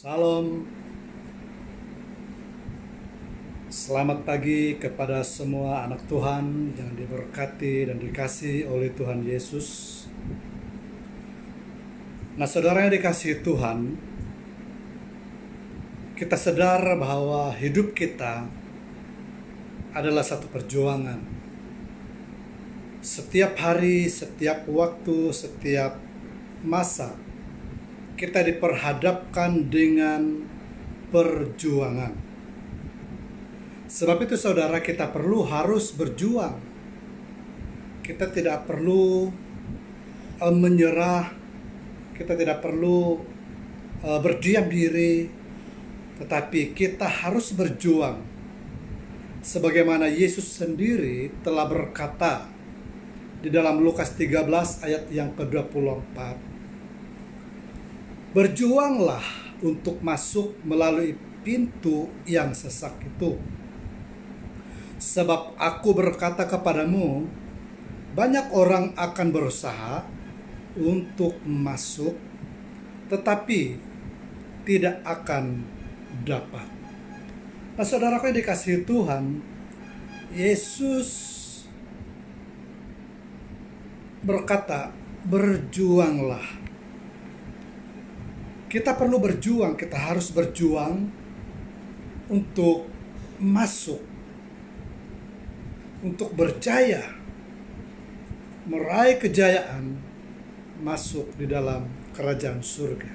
Salam, selamat pagi kepada semua anak Tuhan yang diberkati dan dikasihi oleh Tuhan Yesus. Nah, saudara yang dikasihi Tuhan, kita sadar bahwa hidup kita adalah satu perjuangan. Setiap hari, setiap waktu, setiap masa, kita diperhadapkan dengan perjuangan. Sebab itu saudara, kita harus berjuang. Kita tidak perlu menyerah, kita tidak perlu berdiam diri, tetapi kita harus berjuang. Sebagaimana Yesus sendiri telah berkata di dalam Lukas 13 ayat yang ke-24. Berjuanglah untuk masuk melalui pintu yang sesak itu. Sebab aku berkata kepadamu, banyak orang akan berusaha untuk masuk, tetapi tidak akan dapat. Nah, saudaraku yang dikasihi Tuhan, Yesus berkata, berjuanglah. Kita perlu berjuang, kita harus berjuang untuk masuk, untuk berjaya, meraih kejayaan, masuk di dalam kerajaan surga.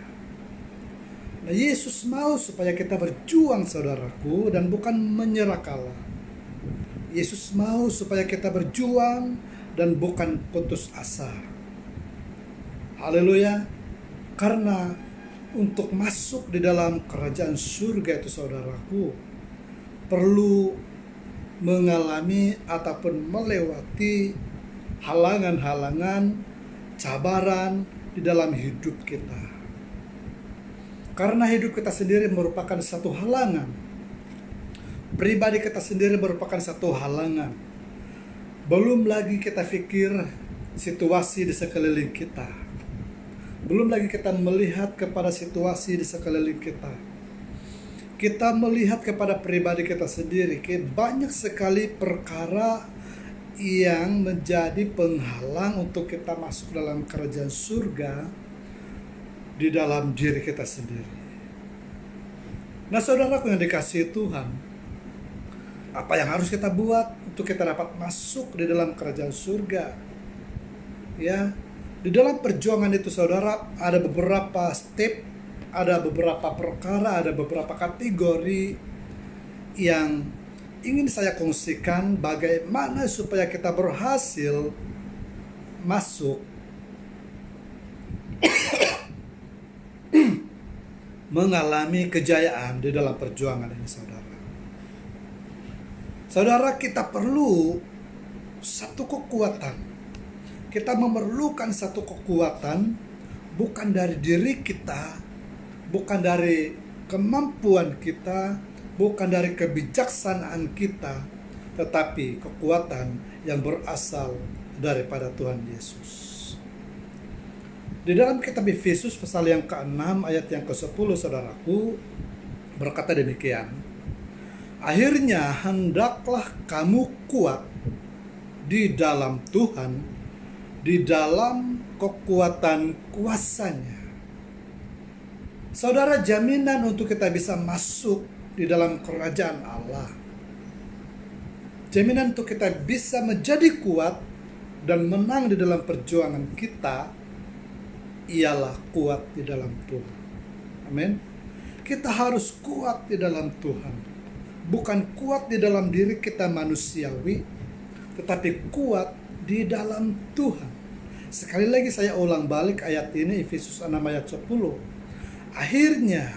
Nah, Yesus mau supaya kita berjuang, saudaraku, dan bukan menyerah kalah. Yesus mau supaya kita berjuang dan bukan putus asa. Haleluya. Karena untuk masuk di dalam kerajaan surga itu, saudaraku, perlu mengalami ataupun melewati halangan-halangan, cabaran di dalam hidup kita. Karena hidup kita sendiri merupakan satu halangan. Pribadi kita sendiri merupakan satu halangan. Belum lagi kita pikir situasi di sekeliling kita. Belum lagi kita melihat kepada situasi di sekeliling kita. Kita melihat kepada pribadi kita sendiri. Banyak sekali perkara yang menjadi penghalang untuk kita masuk dalam kerajaan surga di dalam diri kita sendiri. Nah, saudaraku yang dikasihi Tuhan, apa yang harus kita buat untuk kita dapat masuk di dalam kerajaan surga? Ya, di dalam perjuangan itu, saudara, ada beberapa step, ada beberapa perkara, ada beberapa kategori yang ingin saya kongsikan bagaimana supaya kita berhasil masuk mengalami kejayaan di dalam perjuangan ini, saudara. Saudara, kita perlu satu kekuatan. Kita memerlukan satu kekuatan, bukan dari diri kita, bukan dari kemampuan kita, bukan dari kebijaksanaan kita, tetapi kekuatan yang berasal daripada Tuhan Yesus. Di dalam kitab Efesus pasal yang ke-6 ayat yang ke-10, saudaraku, berkata demikian. Akhirnya hendaklah kamu kuat di dalam Tuhan, di dalam kekuatan kuasanya. Saudara, jaminan untuk kita bisa masuk di dalam kerajaan Allah, jaminan untuk kita bisa menjadi kuat dan menang di dalam perjuangan kita, ialah kuat di dalam Tuhan. Amin. Kita harus kuat di dalam Tuhan. Bukan kuat di dalam diri kita manusiawi, tetapi kuat di dalam Tuhan. Sekali lagi saya ulang balik ayat ini, Efesus 6 ayat 10. Akhirnya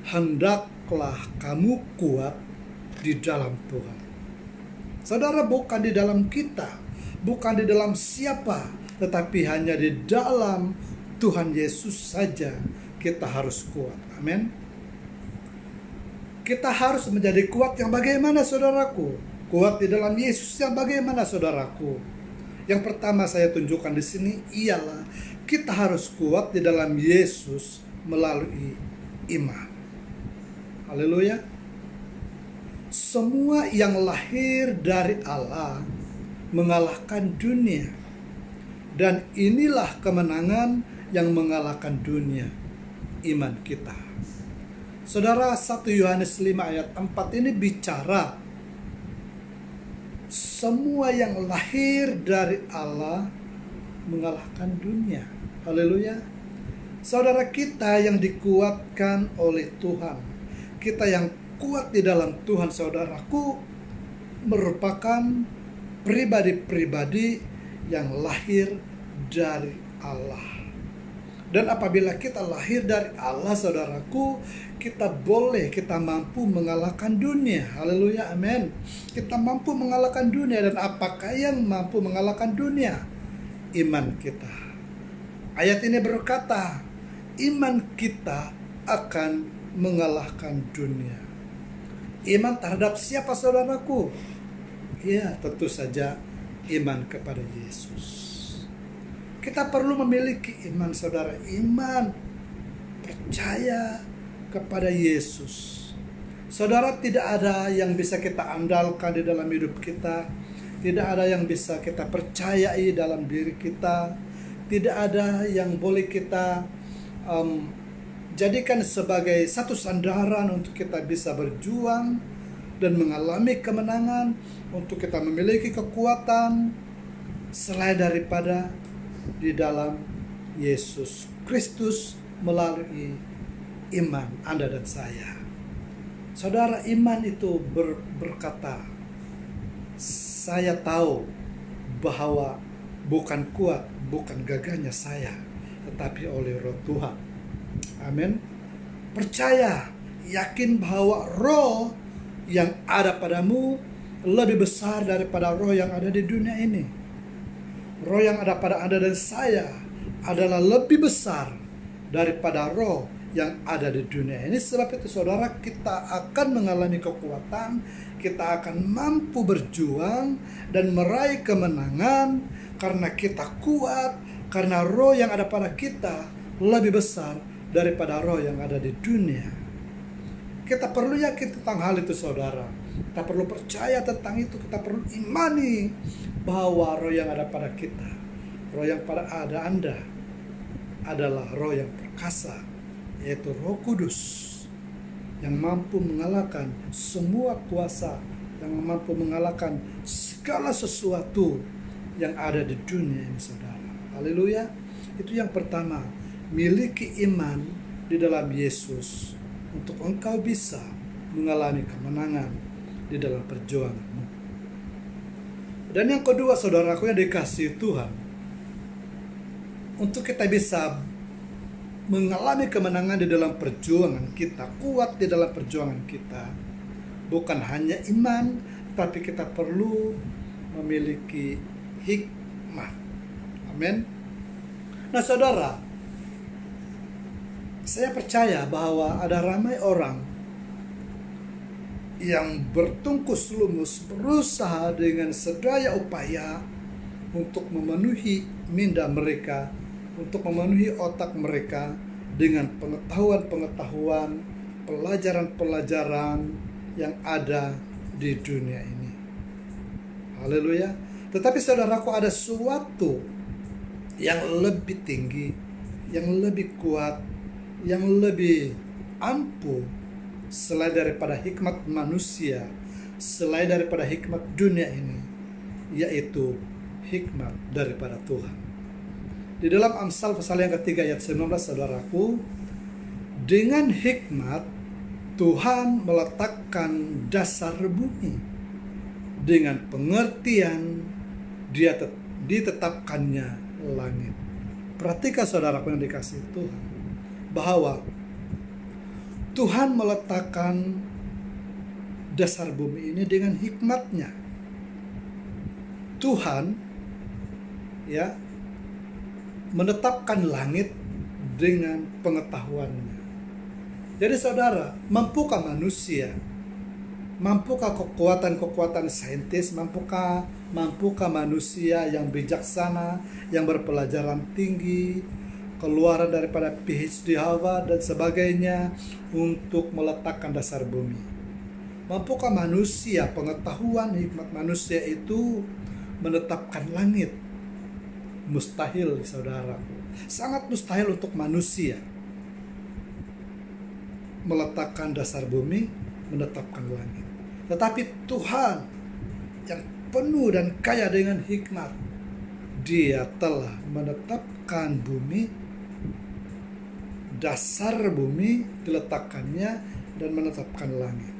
hendaklah kamu kuat di dalam Tuhan. Saudara, bukan di dalam kita, bukan di dalam siapa, tetapi hanya di dalam Tuhan Yesus saja kita harus kuat. Amin. Kita harus menjadi kuat yang bagaimana, saudaraku? Kuat di dalam Yesus yang bagaimana, saudaraku? Yang pertama saya tunjukkan di sini ialah kita harus kuat di dalam Yesus melalui iman. Haleluya. Semua yang lahir dari Allah mengalahkan dunia. Dan inilah kemenangan yang mengalahkan dunia, iman kita. Saudara, 1 Yohanes 5 ayat 4 ini bicara semua yang lahir dari Allah mengalahkan dunia. Haleluya. Saudara, kita yang dikuatkan oleh Tuhan, kita yang kuat di dalam Tuhan, saudaraku, merupakan pribadi-pribadi yang lahir dari Allah. Dan apabila kita lahir dari Allah, saudaraku, kita mampu mengalahkan dunia. Haleluya, amin. Kita mampu mengalahkan dunia. Dan apakah yang mampu mengalahkan dunia? Iman kita. Ayat ini berkata, iman kita akan mengalahkan dunia. Iman terhadap siapa, saudaraku? Ya, tentu saja iman kepada Yesus. Kita perlu memiliki iman, saudara. Iman, percaya kepada Yesus. Saudara, tidak ada yang bisa kita andalkan di dalam hidup kita. Tidak ada yang bisa kita percayai dalam diri kita. Tidak ada yang boleh kita jadikan sebagai satu sandaran untuk kita bisa berjuang dan mengalami kemenangan, untuk kita memiliki kekuatan selain daripada di dalam Yesus Kristus melalui iman Anda dan saya. Saudara, iman itu berkata, saya tahu bahwa bukan kuat, bukan gagahnya saya, tetapi oleh Roh Tuhan. Amin. Percaya, yakin bahwa roh yang ada padamu lebih besar daripada roh yang ada di dunia ini. Roh yang ada pada Anda dan saya adalah lebih besar daripada roh yang ada di dunia ini. Sebab itu, saudara, kita akan mengalami kekuatan, kita akan mampu berjuang dan meraih kemenangan karena kita kuat, karena roh yang ada pada kita lebih besar daripada roh yang ada di dunia. Kita perlu yakin tentang hal itu, saudara. Kita perlu percaya tentang itu. Kita perlu imani bahwa roh yang ada pada kita, roh yang pada ada Anda, adalah roh yang perkasa, yaitu Roh Kudus, yang mampu mengalahkan semua kuasa, yang mampu mengalahkan segala sesuatu yang ada di dunia ini, saudara. Haleluya. Itu yang pertama, miliki iman di dalam Yesus untuk engkau bisa mengalami kemenangan di dalam perjuanganmu. Dan yang kedua, saudaraku yang dikasihi Tuhan, untuk kita bisa mengalami kemenangan di dalam perjuangan kita, kuat di dalam perjuangan kita, bukan hanya iman, tapi kita perlu memiliki hikmat. Amin. Nah, saudara, saya percaya bahwa ada ramai orang yang bertungkus lumus berusaha dengan sedaya upaya untuk memenuhi minda mereka, untuk memenuhi otak mereka dengan pengetahuan-pengetahuan, pelajaran-pelajaran yang ada di dunia ini. Haleluya. Tetapi saudaraku, ada sesuatu yang lebih tinggi, yang lebih kuat, yang lebih ampuh selain daripada hikmat manusia, selain daripada hikmat dunia ini, yaitu hikmat daripada Tuhan. Di dalam Amsal pasal yang ketiga ayat 19, saudaraku, dengan hikmat Tuhan meletakkan dasar bumi, dengan pengertian Dia ditetapkannya langit. Perhatikan, saudaraku yang dikasihi Tuhan, bahwa Tuhan meletakkan dasar bumi ini dengan hikmatnya. Tuhan menetapkan langit dengan pengetahuannya. Jadi saudara, mampukah manusia, mampukah kekuatan-kekuatan saintis, mampukah manusia yang bijaksana, yang berpelajaran tinggi, keluaran daripada PhD Harvard dan sebagainya untuk meletakkan dasar bumi. Mampukah manusia, pengetahuan hikmat manusia itu menetapkan langit? Mustahil, saudaraku. Sangat mustahil untuk manusia meletakkan dasar bumi, menetapkan langit. Tetapi Tuhan yang penuh dan kaya dengan hikmat, Dia telah menetapkan bumi, dasar bumi diletakkannya, dan menetapkan langit.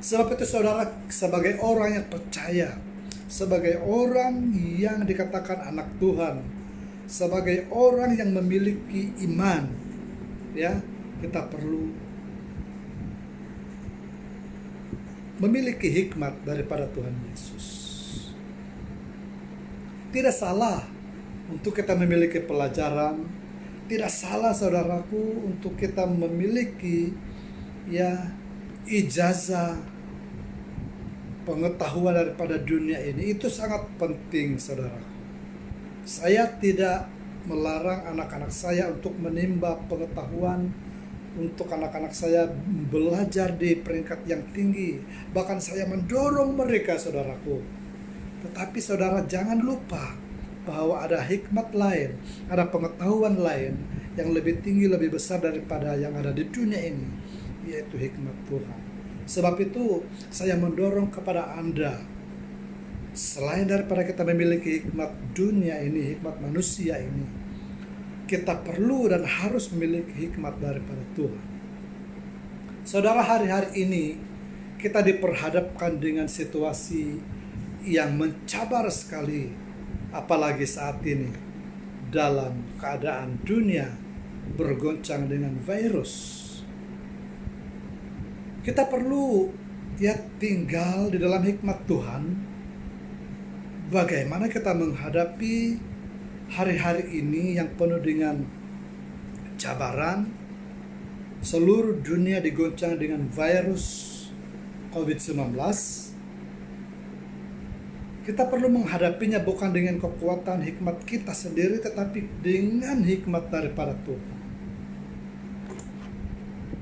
Sebab itu saudara, sebagai orang yang percaya, sebagai orang yang dikatakan anak Tuhan, sebagai orang yang memiliki iman, ya, kita perlu memiliki hikmat daripada Tuhan Yesus. Tidak salah untuk kita memiliki pelajaran, tidak salah saudaraku untuk kita memiliki ijazah pengetahuan daripada dunia ini. Itu sangat penting, saudaraku. Saya tidak melarang anak-anak saya untuk menimba pengetahuan, untuk anak-anak saya belajar di peringkat yang tinggi. Bahkan saya mendorong mereka, saudaraku. Tetapi saudara, jangan lupa bahwa ada hikmat lain, ada pengetahuan lain yang lebih tinggi, lebih besar daripada yang ada di dunia ini, yaitu hikmat Tuhan. Sebab itu saya mendorong kepada Anda, selain daripada kita memiliki hikmat dunia ini, hikmat manusia ini, kita perlu dan harus memiliki hikmat daripada Tuhan. Saudara, hari-hari ini kita diperhadapkan dengan situasi yang mencabar sekali, apalagi saat ini dalam keadaan dunia bergoncang dengan virus. Kita perlu tinggal di dalam hikmat Tuhan. Bagaimana kita menghadapi hari-hari ini yang penuh dengan cabaran, seluruh dunia digoncang dengan virus COVID-19. Kita perlu menghadapinya bukan dengan kekuatan hikmat kita sendiri, tetapi dengan hikmat daripada Tuhan.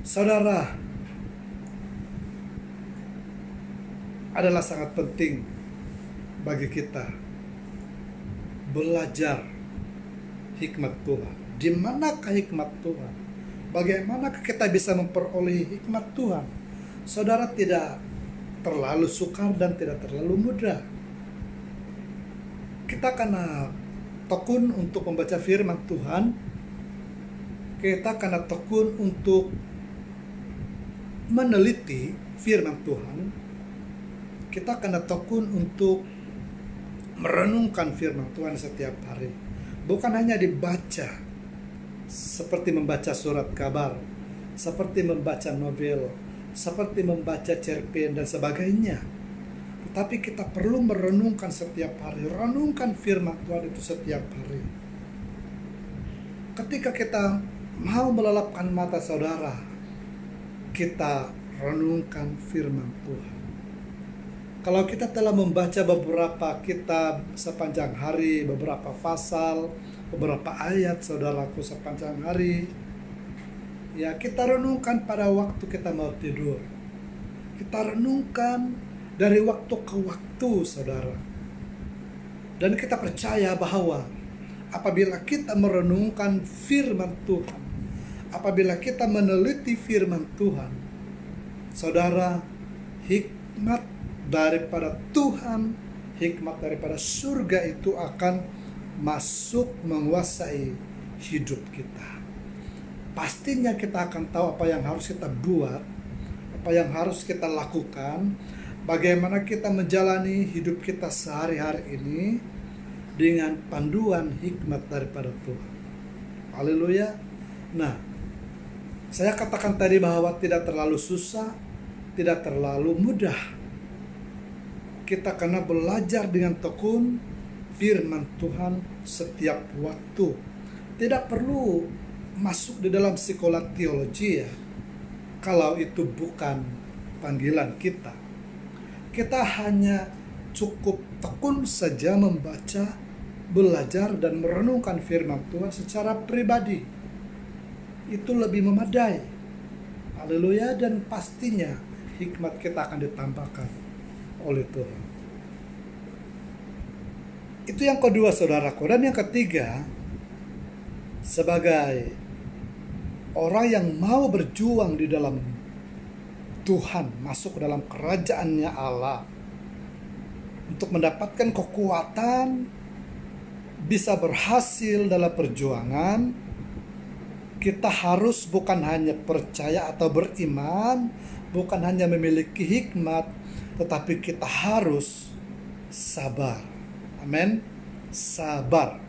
Saudara, adalah sangat penting bagi kita belajar hikmat Tuhan. Di manakah hikmat Tuhan? Bagaimanakah kita bisa memperoleh hikmat Tuhan? Saudara, tidak terlalu sukar dan tidak terlalu mudah. Kita kena tekun untuk membaca firman Tuhan. Kita kena tekun untuk meneliti firman Tuhan. Kita kena tekun untuk merenungkan firman Tuhan setiap hari. Bukan hanya dibaca seperti membaca surat kabar, seperti membaca novel, seperti membaca cerpen dan sebagainya. Tetapi kita perlu merenungkan setiap hari. Renungkan firman Tuhan itu setiap hari. Ketika kita mau melelapkan mata saudara, kita renungkan firman Tuhan. Kalau kita telah membaca beberapa kitab sepanjang hari, beberapa pasal, beberapa ayat saudaraku sepanjang hari, ya kita renungkan pada waktu kita mau tidur. Kita renungkan dari waktu ke waktu, saudara. Dan kita percaya bahwa apabila kita merenungkan firman Tuhan, apabila kita meneliti firman Tuhan, saudara, hikmat daripada Tuhan, hikmat daripada surga itu akan masuk menguasai hidup kita. Pastinya kita akan tahu apa yang harus kita buat, apa yang harus kita lakukan, bagaimana kita menjalani hidup kita sehari-hari ini dengan panduan hikmat daripada Tuhan. Haleluya. Nah, saya katakan tadi bahwa tidak terlalu susah, tidak terlalu mudah. Kita kena belajar dengan tekun firman Tuhan setiap waktu. Tidak perlu masuk di dalam sekolah teologi ya, kalau itu bukan panggilan kita. Kita hanya cukup tekun saja membaca belajar dan merenungkan firman Tuhan secara pribadi. Itu lebih memadai. Haleluya. Dan pastinya hikmat kita akan ditambahkan oleh Tuhan. Itu yang kedua, saudaraku. Dan yang ketiga, sebagai orang yang mau berjuang di dalam Tuhan, masuk ke dalam kerajaannya Allah, untuk mendapatkan kekuatan, bisa berhasil dalam perjuangan, kita harus bukan hanya percaya atau beriman, bukan hanya memiliki hikmat, tetapi kita harus sabar. Amin. Sabar.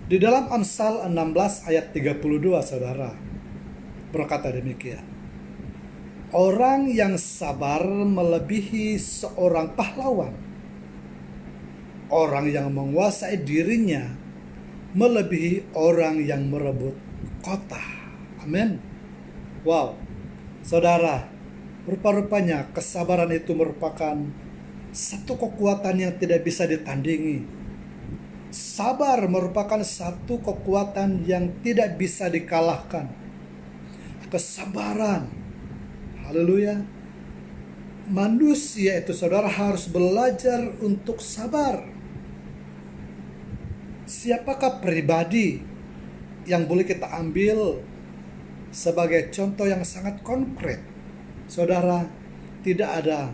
Di dalam Amsal 16 ayat 32, saudara, berkata demikian. Orang yang sabar melebihi seorang pahlawan. Orang yang menguasai dirinya melebihi orang yang merebut kota. Amin. Wow. Saudara, rupa-rupanya kesabaran itu merupakan satu kekuatan yang tidak bisa ditandingi. Sabar merupakan satu kekuatan yang tidak bisa dikalahkan. Kesabaran. Haleluya. Manusia itu, saudara, harus belajar untuk sabar. Siapakah pribadi yang boleh kita ambil sebagai contoh yang sangat konkret? Saudara, tidak ada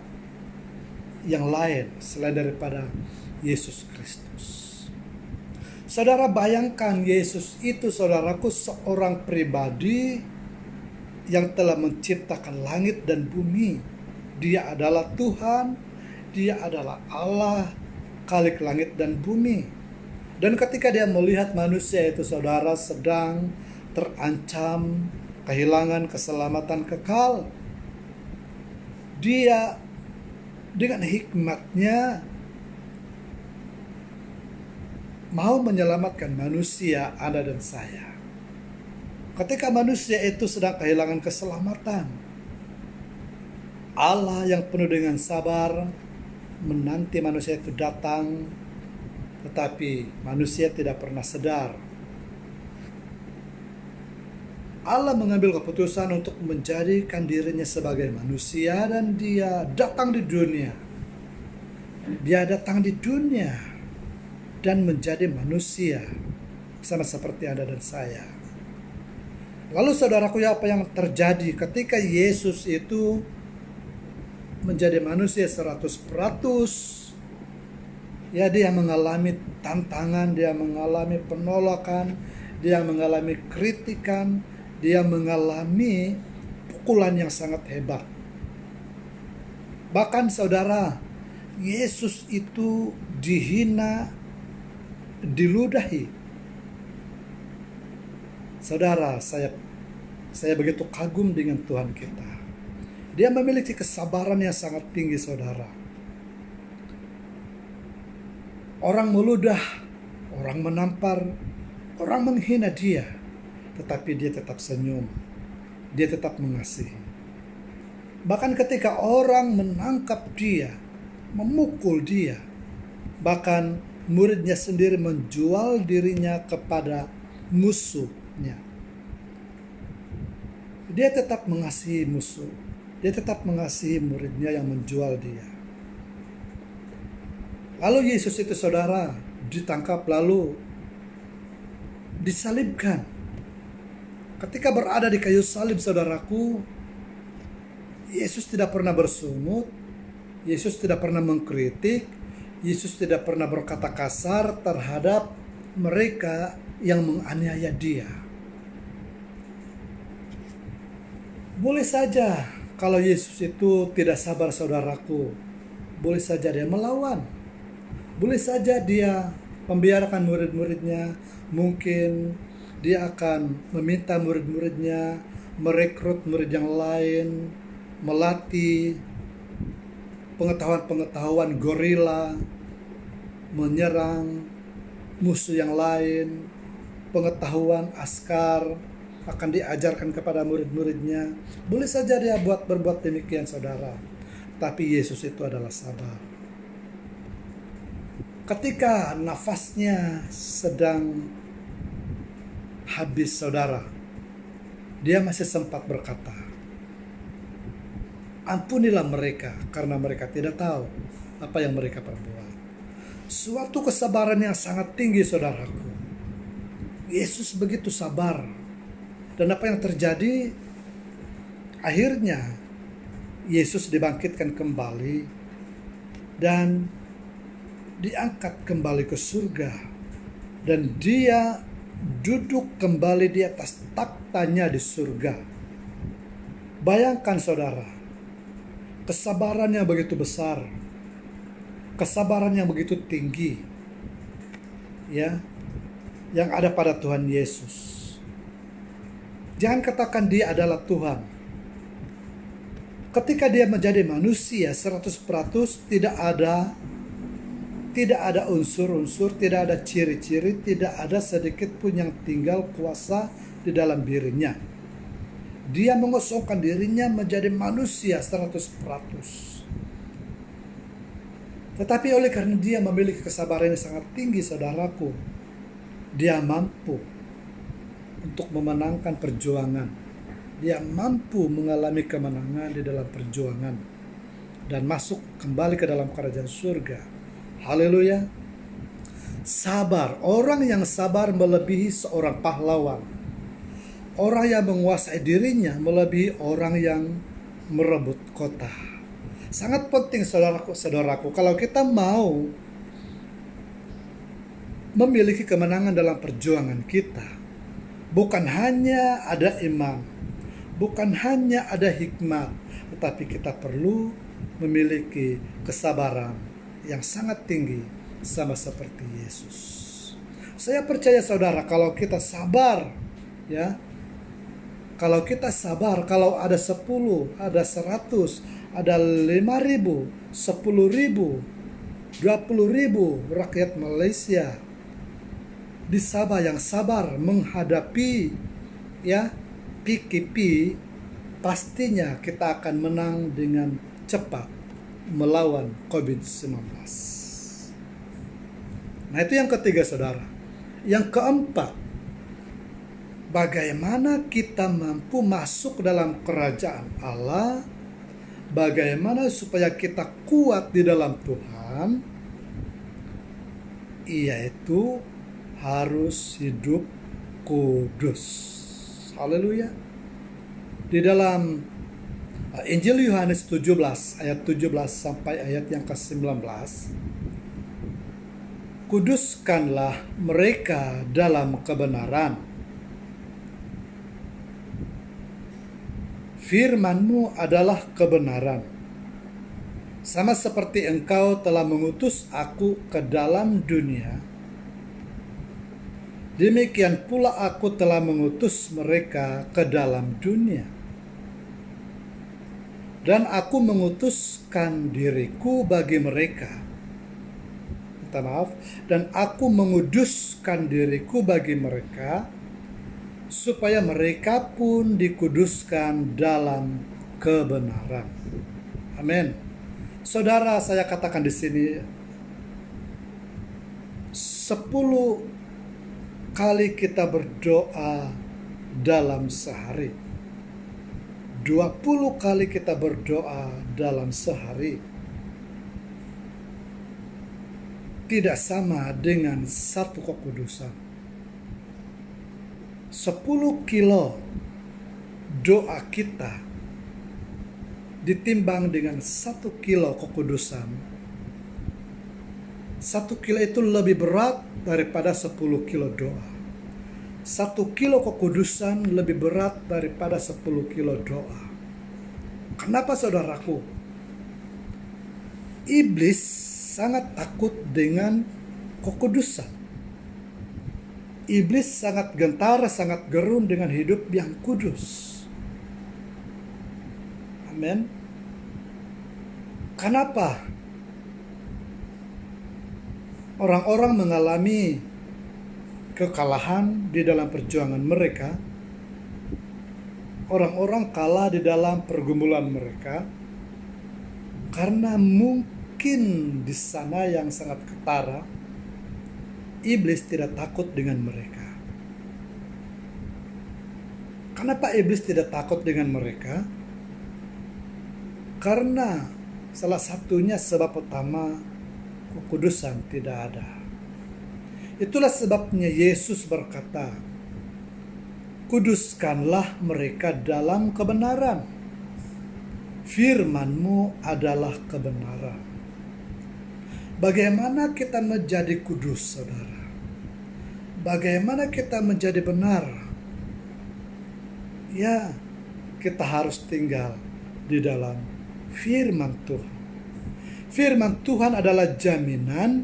yang lain selain daripada Yesus Kristus. Saudara, bayangkan Yesus itu, saudaraku, seorang pribadi yang telah menciptakan langit dan bumi. Dia adalah Tuhan, dia adalah Allah, Khalik langit dan bumi. Dan ketika dia melihat manusia itu, saudara, sedang terancam kehilangan keselamatan kekal, dia dengan hikmatnya mau menyelamatkan manusia, Anda dan saya. Ketika manusia itu sedang kehilangan keselamatan, Allah yang penuh dengan sabar menanti manusia itu datang, tetapi manusia tidak pernah sadar. Allah mengambil keputusan untuk menjadikan dirinya sebagai manusia dan dia datang di dunia. Dia datang di dunia dan menjadi manusia sama seperti Anda dan saya. Lalu saudaraku, apa yang terjadi ketika Yesus itu menjadi manusia 100%? Ya, dia mengalami tantangan, dia mengalami penolakan, dia mengalami kritikan, dia mengalami pukulan yang sangat hebat. Bahkan saudara, Yesus itu dihina, diludahi. Saudara, saya begitu kagum dengan Tuhan kita. Dia memiliki kesabaran yang sangat tinggi, saudara. Orang meludah, orang menampar, orang menghina dia, tetapi dia tetap senyum. Dia tetap mengasihi. Bahkan ketika orang menangkap dia, memukul dia, bahkan muridnya sendiri menjual dirinya kepada musuhnya, dia tetap mengasihi musuh. Dia tetap mengasihi muridnya yang menjual dia. Lalu Yesus itu, saudara, ditangkap lalu disalibkan. Ketika berada di kayu salib, saudaraku, Yesus tidak pernah bersungut, Yesus tidak pernah mengkritik, Yesus tidak pernah berkata kasar terhadap mereka yang menganiaya dia. Boleh saja kalau Yesus itu tidak sabar, saudaraku, boleh saja dia melawan. Boleh saja dia membiarkan murid-muridnya, mungkin dia akan meminta murid-muridnya merekrut murid yang lain, melatih pengetahuan-pengetahuan gorila, menyerang musuh yang lain, pengetahuan askar akan diajarkan kepada murid-muridnya. Boleh saja dia berbuat demikian, saudara. Tapi Yesus itu adalah sabar. Ketika nafasnya sedang habis, saudara, dia masih sempat berkata, "Ampunilah mereka, karena mereka tidak tahu apa yang mereka perbuat." Suatu kesabaran yang sangat tinggi, saudaraku. Yesus begitu sabar. Dan apa yang terjadi? Akhirnya Yesus dibangkitkan kembali dan diangkat kembali ke surga, dan dia duduk kembali di atas taktanya di surga. Bayangkan, saudara, kesabaran yang begitu besar, kesabaran yang begitu tinggi, ya, yang ada pada Tuhan Yesus. Jangan katakan dia adalah Tuhan. Ketika dia menjadi manusia 100%, tidak ada unsur-unsur, tidak ada ciri-ciri, tidak ada sedikit pun yang tinggal kuasa di dalam dirinya. Dia mengosongkan dirinya menjadi manusia 100%. Tetapi oleh karena dia memiliki kesabaran yang sangat tinggi, saudaraku, dia mampu untuk memenangkan perjuangan. Dia mampu mengalami kemenangan di dalam perjuangan dan masuk kembali ke dalam kerajaan surga. Haleluya. Sabar. Orang yang sabar melebihi seorang pahlawan. Orang yang menguasai dirinya melebihi orang yang merebut kota. Sangat penting, saudaraku, kalau kita mau memiliki kemenangan dalam perjuangan kita, bukan hanya ada iman, bukan hanya ada hikmat, tetapi kita perlu memiliki kesabaran yang sangat tinggi, sama seperti Yesus. Saya percaya, saudara, kalau kita sabar, ya, kalau kita sabar, kalau ada 10, ada 100, ada 5.000, 10.000, 20.000 rakyat Malaysia di Sabah yang sabar menghadapi, ya, PKP, pastinya kita akan menang dengan cepat melawan COVID-19. Nah, itu yang ketiga, saudara. Yang keempat, bagaimana kita mampu masuk dalam kerajaan Allah, bagaimana supaya kita kuat di dalam Tuhan, yaitu harus hidup kudus. Haleluya. Di dalam Injil Yohanes 17 ayat 17 sampai ayat yang ke-19, kuduskanlah mereka dalam kebenaran. Firman-Mu adalah kebenaran. Sama seperti Engkau telah mengutus aku ke dalam dunia, demikian pula aku telah mengutus mereka ke dalam dunia. Dan aku mengutuskan diriku bagi mereka. Minta maaf. Dan aku menguduskan diriku bagi mereka, supaya mereka pun dikuduskan dalam kebenaran. Amin. Saudara, saya katakan di sini, 10 kali kita berdoa dalam sehari, 20 kali kita berdoa dalam sehari, tidak sama dengan satu kekudusan. 10 kilo doa kita ditimbang dengan 1 kilo kekudusan. 1 kilo itu lebih berat daripada 10 kilo doa. 1 kilo kekudusan lebih berat daripada 10 kilo doa. Kenapa, saudaraku? Iblis sangat takut dengan kekudusan. Iblis sangat gentar, sangat gerun dengan hidup yang kudus. Amin. Kenapa orang-orang mengalami kekalahan di dalam perjuangan mereka? Orang-orang kalah di dalam pergumulan mereka karena mungkin di sana yang sangat ketara, iblis tidak takut dengan mereka. Kenapa iblis tidak takut dengan mereka? Karena salah satunya sebab utama, kekudusan tidak ada. Itulah sebabnya Yesus berkata, kuduskanlah mereka dalam kebenaran. Firman-Mu adalah kebenaran. Bagaimana kita menjadi kudus, saudara? Bagaimana kita menjadi benar? Ya, kita harus tinggal di dalam firman Tuhan. Firman Tuhan adalah jaminan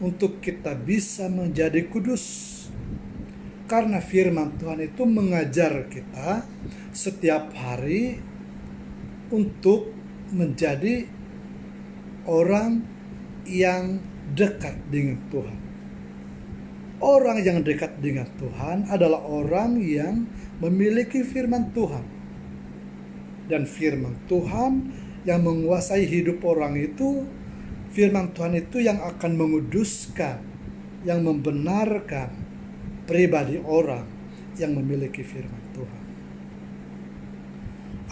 untuk kita bisa menjadi kudus. Karena firman Tuhan itu mengajar kita setiap hari untuk menjadi orang yang dekat dengan Tuhan. Orang yang dekat dengan Tuhan adalah orang yang memiliki firman Tuhan. Dan firman Tuhan yang menguasai hidup orang itu, firman Tuhan itu yang akan menguduskan, yang membenarkan pribadi orang yang memiliki firman Tuhan.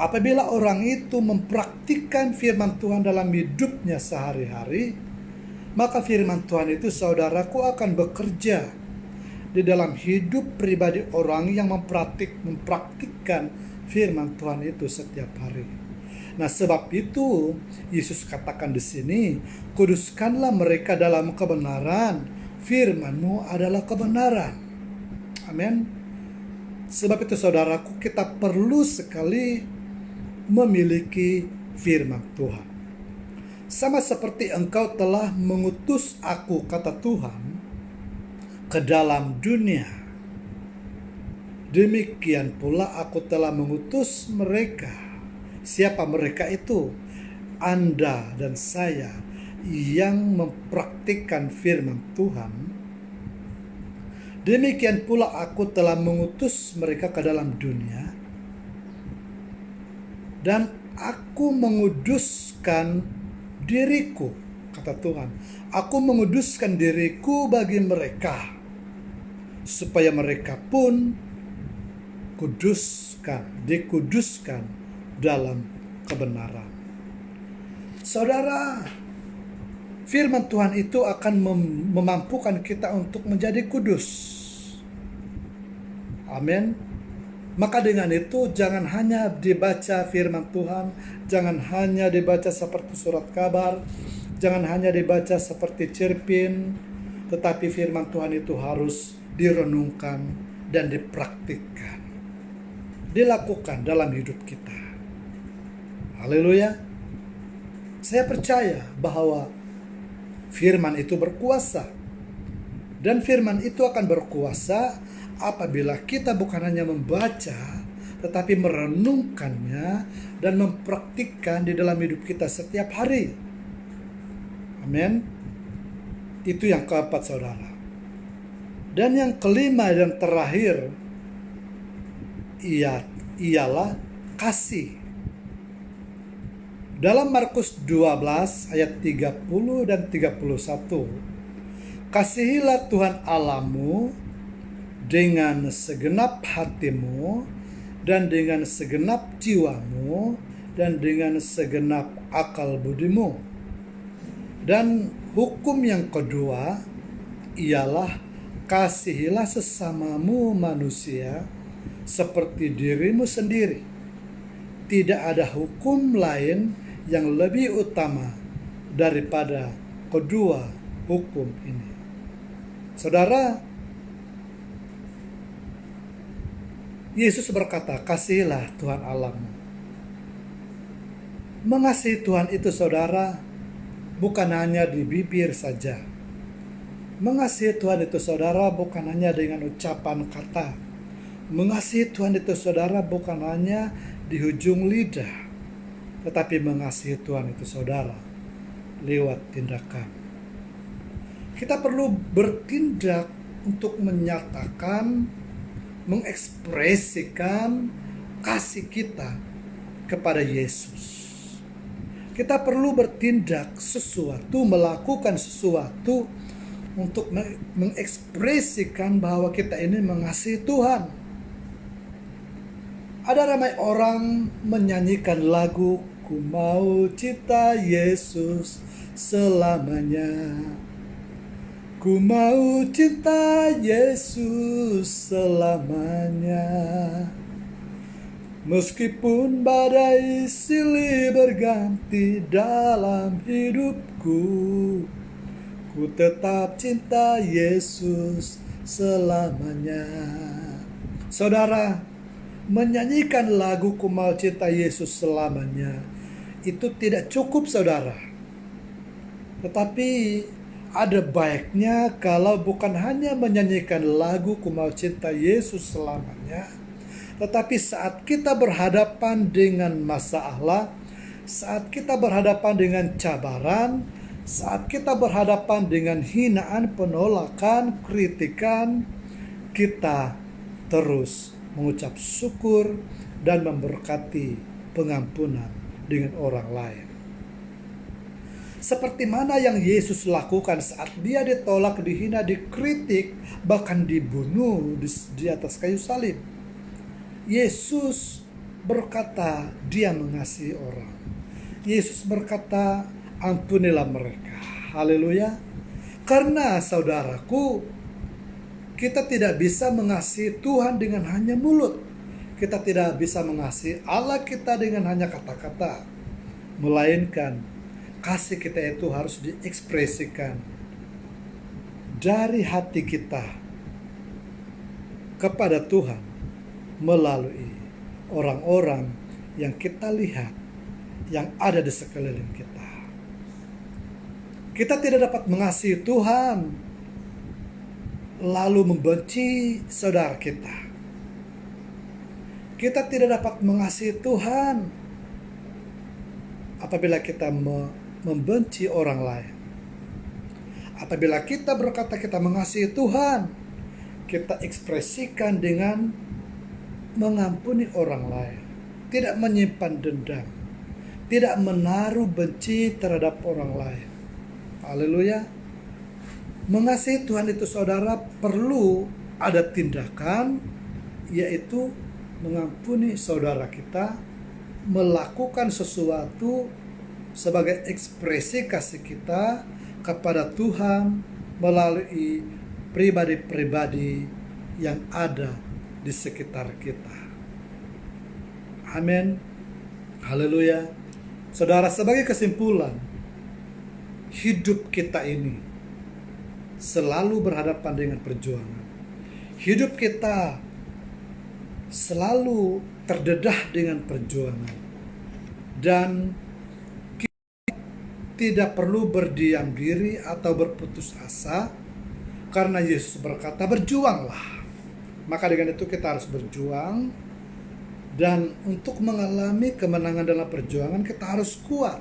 Apabila orang itu mempraktikkan firman Tuhan dalam hidupnya sehari-hari, maka firman Tuhan itu, saudaraku, akan bekerja di dalam hidup pribadi orang yang mempraktikkan firman Tuhan itu setiap hari. Nah, sebab itu Yesus katakan di sini, kuduskanlah mereka dalam kebenaran, firman-Mu adalah kebenaran. Amin. Sebab itu, saudaraku, kita perlu sekali memiliki firman Tuhan. Sama seperti Engkau telah mengutus aku, kata Tuhan, ke dalam dunia, demikian pula aku telah mengutus mereka. Siapa mereka itu? Anda dan saya yang mempraktikkan firman Tuhan. Demikian pula aku telah mengutus mereka ke dalam dunia, dan aku menguduskan diriku, kata Tuhan. Aku menguduskan diriku bagi mereka, supaya mereka pun dikuduskan dalam kebenaran. Saudara, firman Tuhan itu akan memampukan kita untuk menjadi kudus. Amin. Maka dengan itu jangan hanya dibaca firman Tuhan, jangan hanya dibaca seperti surat kabar, jangan hanya dibaca seperti cerpen, tetapi firman Tuhan itu harus direnungkan dan dipraktikkan, dilakukan dalam hidup kita. Haleluya. Saya percaya bahwa firman itu berkuasa, dan firman itu akan berkuasa apabila kita bukan hanya membaca, tetapi merenungkannya dan mempraktikkan di dalam hidup kita setiap hari. Amin. Itu yang keempat, saudara. Dan yang kelima dan terakhir ialah kasih. Dalam Markus 12 ayat 30 dan 31, kasihilah Tuhan Allahmu dengan segenap hatimu dan dengan segenap jiwamu dan dengan segenap akal budimu. Dan hukum yang kedua ialah kasihilah sesamamu manusia seperti dirimu sendiri. Tidak ada hukum lain yang lebih utama daripada kedua hukum ini. Saudara, Yesus berkata, kasihilah Tuhan Allahmu. Mengasihi Tuhan itu, saudara, bukan hanya di bibir saja. Mengasihi Tuhan itu, saudara, bukan hanya dengan ucapan kata. Mengasihi Tuhan itu, saudara, bukan hanya di ujung lidah, tetapi mengasihi Tuhan itu, saudara, lewat tindakan. Kita perlu bertindak untuk menyatakan, mengekspresikan kasih kita kepada Yesus. Kita perlu bertindak sesuatu, melakukan sesuatu untuk mengekspresikan bahwa kita ini mengasihi Tuhan. Ada ramai orang menyanyikan lagu "Ku mau cinta Yesus selamanya. Ku mau cinta Yesus selamanya. Meskipun badai silih berganti dalam hidupku, ku tetap cinta Yesus selamanya." Saudara, menyanyikan lagu "Ku mau cinta Yesus selamanya" itu tidak cukup, saudara. Tetapi ada baiknya kalau bukan hanya menyanyikan lagu "Ku mau cinta Yesus selamanya", tetapi saat kita berhadapan dengan masalah, saat kita berhadapan dengan cabaran, saat kita berhadapan dengan hinaan, penolakan, kritikan, kita terus mengucap syukur dan memberkati pengampunan dengan orang lain. Seperti mana yang Yesus lakukan saat dia ditolak, dihina, dikritik, bahkan dibunuh di atas kayu salib. Yesus berkata dia mengasihi orang. Yesus berkata, ampunilah mereka. Haleluya. Karena saudaraku, kita tidak bisa mengasihi Tuhan dengan hanya mulut. Kita tidak bisa mengasihi Allah kita dengan hanya kata-kata. Melainkan kasih kita itu harus diekspresikan dari hati kita kepada Tuhan melalui orang-orang yang kita lihat, yang ada di sekeliling kita. Kita tidak dapat mengasihi Tuhan lalu membenci saudara kita. Kita tidak dapat mengasihi Tuhan apabila kita membenci orang lain. Apabila kita berkata kita mengasihi Tuhan, kita ekspresikan dengan mengampuni orang lain, tidak menyimpan dendam, tidak menaruh benci terhadap orang lain. Haleluya. Mengasihi Tuhan itu, saudara, perlu ada tindakan, yaitu mengampuni saudara kita, melakukan sesuatu sebagai ekspresi kasih kita kepada Tuhan melalui pribadi-pribadi yang ada di sekitar kita. Amin. Haleluya. Saudara, sebagai kesimpulan, hidup kita ini selalu berhadapan dengan perjuangan. Hidup kita selalu terdedah dengan perjuangan. Dan kita tidak perlu berdiam diri atau berputus asa, karena Yesus berkata, berjuanglah. Maka dengan itu kita harus berjuang, dan untuk mengalami kemenangan dalam perjuangan kita harus kuat.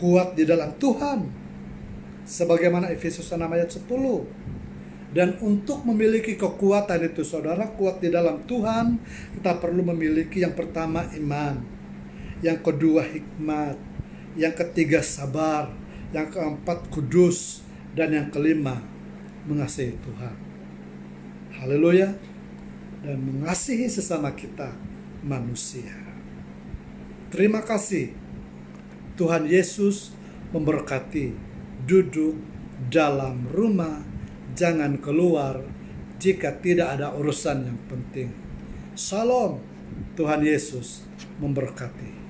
Kuat di dalam Tuhan, sebagaimana Efesus 6 ayat 10. Dan untuk memiliki kekuatan itu, saudara, kuat di dalam Tuhan, kita perlu memiliki yang pertama iman, yang kedua hikmat, yang ketiga sabar, yang keempat kudus, dan yang kelima mengasihi Tuhan. Haleluya. Dan mengasihi sesama kita, manusia. Terima kasih. Tuhan Yesus memberkati. Duduk dalam rumah, jangan keluar jika tidak ada urusan yang penting. Shalom. Tuhan Yesus memberkati.